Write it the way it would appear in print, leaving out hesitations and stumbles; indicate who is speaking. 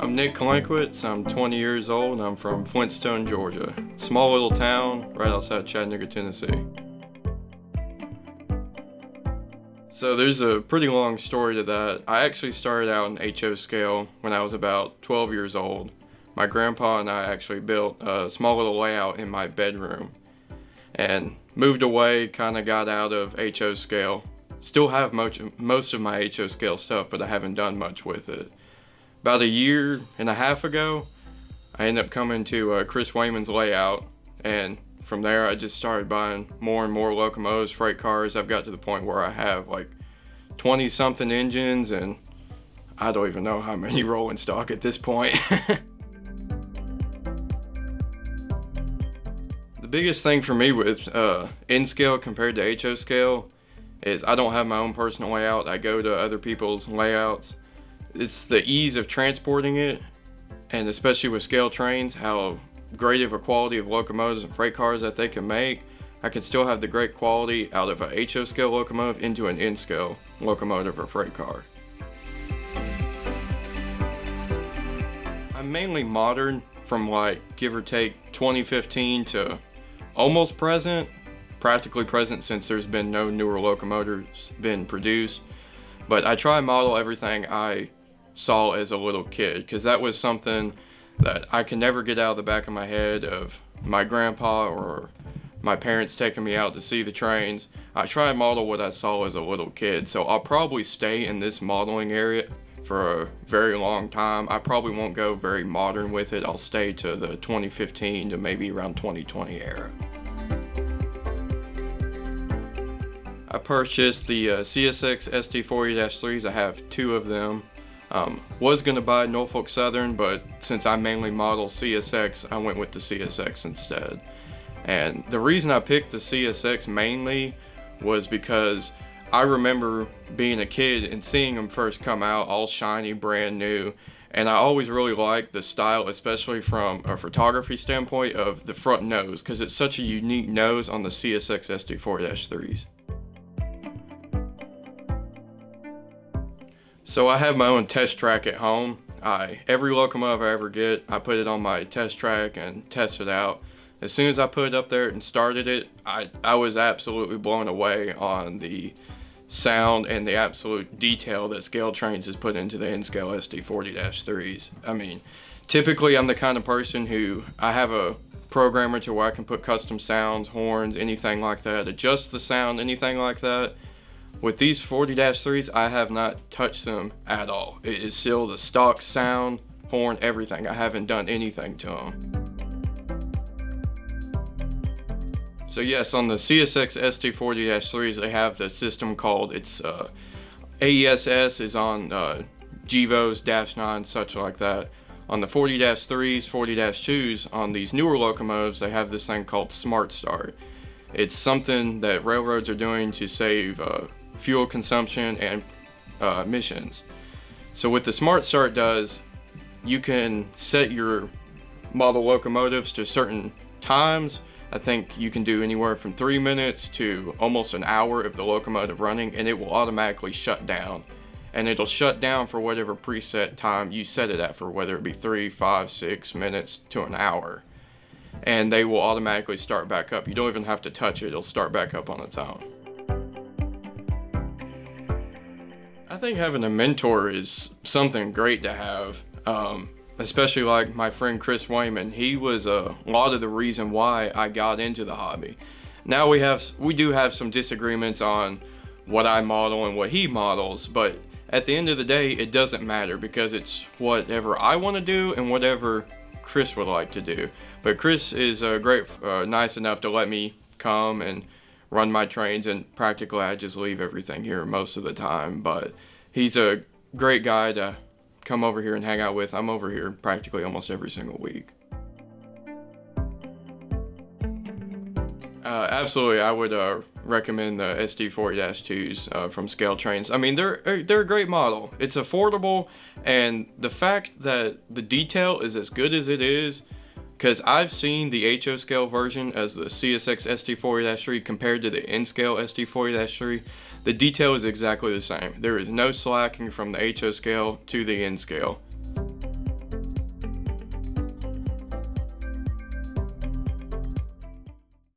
Speaker 1: I'm Nick Kolankiewicz. I'm 20 years old and I'm from Flintstone, Georgia. Small little town right outside Chattanooga, Tennessee. So there's a pretty long story to that. I actually started out in HO scale when I was about 12 years old. My grandpa and I actually built a small little layout in my bedroom and moved away, kind of got out of HO scale. Still have most of my HO scale stuff, but I haven't done much with it. About a year and a half ago, I ended up coming to Chris Wayman's layout, and from there I just started buying more and more locomotives, freight cars. I've got to the point where I have like 20 something engines, and I don't even know how many rolling stock at this point. The biggest thing for me with N scale compared to HO scale is I don't have my own personal layout. I go to other people's layouts. It's the ease of transporting it, and especially with ScaleTrains, how great of a quality of locomotives and freight cars that they can make. I can still have the great quality out of a HO scale locomotive into an N scale locomotive or freight car. I'm mainly modern, from like give or take 2015 to almost present, practically present since there's been no newer locomotives been produced. But I try and model everything I saw as a little kid, because that was something that I can never get out of the back of my head of my grandpa or my parents taking me out to see the trains. I try and model what I saw as a little kid, so I'll probably stay in this modeling area for a very long time. I probably won't go very modern with it. I'll stay to the 2015 to maybe around 2020 era. I purchased the CSX SD40-3s. I have two of them. Was going to buy Norfolk Southern, but since I mainly model CSX, I went with the CSX instead. And the reason I picked the CSX mainly was because I remember being a kid and seeing them first come out all shiny, brand new. And I always really liked the style, especially from a photography standpoint, of the front nose, because it's such a unique nose on the CSX SD40-3s. So I have my own test track at home. Every locomotive I ever get, I put it on my test track and test it out. As soon as I put it up there and started it, I was absolutely blown away on the sound and the absolute detail that ScaleTrains has put into the N-Scale SD40-3s. I mean, typically I'm the kind of person who, I have a programmer to where I can put custom sounds, horns, anything like that, adjust the sound, anything like that. With these 40-3s, I have not touched them at all. It is still the stock sound, horn, everything. I haven't done anything to them. So yes, on the CSX SD40-3s, they have the system called, AESS is on GEVOs, Dash 9, such like that. On the 40-3s, 40-2s, on these newer locomotives, they have this thing called Smart Start. It's something that railroads are doing to save fuel consumption and emissions. So what the Smart Start does, you can set your model locomotives to certain times. I think you can do anywhere from 3 minutes to almost an hour of the locomotive running, and it will automatically shut down. And it'll shut down for whatever preset time you set it at, for whether it be 3, 5, 6 minutes to an hour. And they will automatically start back up. You don't even have to touch it, it'll start back up on its own. I think having a mentor is something great to have, especially like my friend Chris Wayman. He was a lot of the reason why I got into the hobby. Now we do have some disagreements on what I model and what he models, but at the end of the day, it doesn't matter, because it's whatever I want to do and whatever Chris would like to do. But Chris is nice enough to let me come and run my trains, and practically I just leave everything here most of the time. But he's a great guy to come over here and hang out with. I'm over here practically almost every single week. Absolutely, I would recommend the SD40-2s from ScaleTrains. I mean, they're a great model. It's affordable, and the fact that the detail is as good as it is, because I've seen the HO scale version as the CSX SD40-3 compared to the N scale SD40-3. The detail is exactly the same. There is no slacking from the HO scale to the N scale.